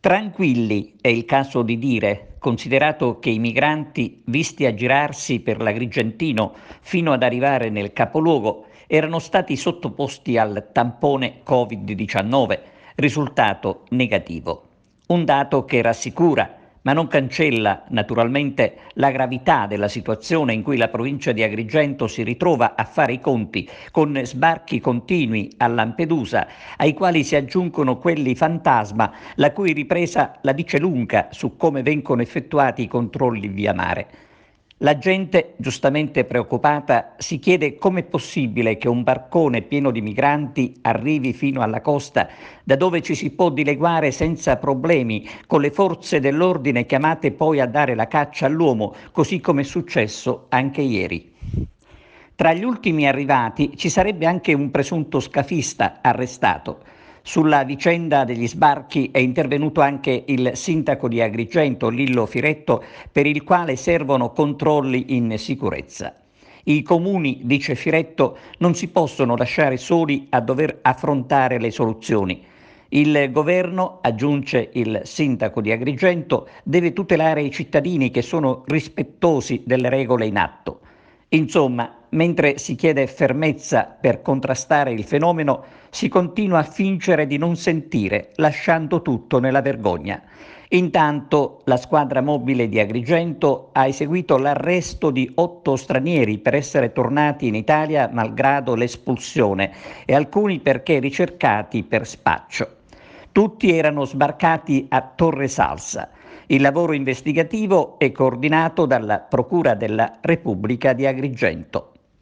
Tranquilli è il caso di dire, considerato che i migranti, visti aggirarsi per l'Agrigentino fino ad arrivare nel capoluogo, erano stati sottoposti al tampone Covid-19, risultato negativo. Un dato che rassicura, ma non cancella naturalmente la gravità della situazione in cui la provincia di Agrigento si ritrova a fare i conti con sbarchi continui a Lampedusa, ai quali si aggiungono quelli fantasma, la cui ripresa la dice lunga su come vengono effettuati i controlli via mare. La gente, giustamente preoccupata, si chiede com'è possibile che un barcone pieno di migranti arrivi fino alla costa, da dove ci si può dileguare senza problemi, con le forze dell'ordine chiamate poi a dare la caccia all'uomo, così come è successo anche ieri. Tra gli ultimi arrivati ci sarebbe anche un presunto scafista arrestato. Sulla vicenda degli sbarchi è intervenuto anche il sindaco di Agrigento, Lillo Firetto, per il quale servono controlli in sicurezza. I comuni, dice Firetto, non si possono lasciare soli a dover affrontare le soluzioni. Il governo, aggiunge il sindaco di Agrigento, deve tutelare i cittadini che sono rispettosi delle regole in atto. Insomma, mentre si chiede fermezza per contrastare il fenomeno, si continua a fingere di non sentire, lasciando tutto nella vergogna. Intanto la squadra mobile di Agrigento ha eseguito l'arresto di 8 stranieri per essere tornati in Italia malgrado l'espulsione e alcuni perché ricercati per spaccio. Tutti erano sbarcati a Torre Salsa. Il lavoro investigativo è coordinato dalla Procura della Repubblica di Agrigento.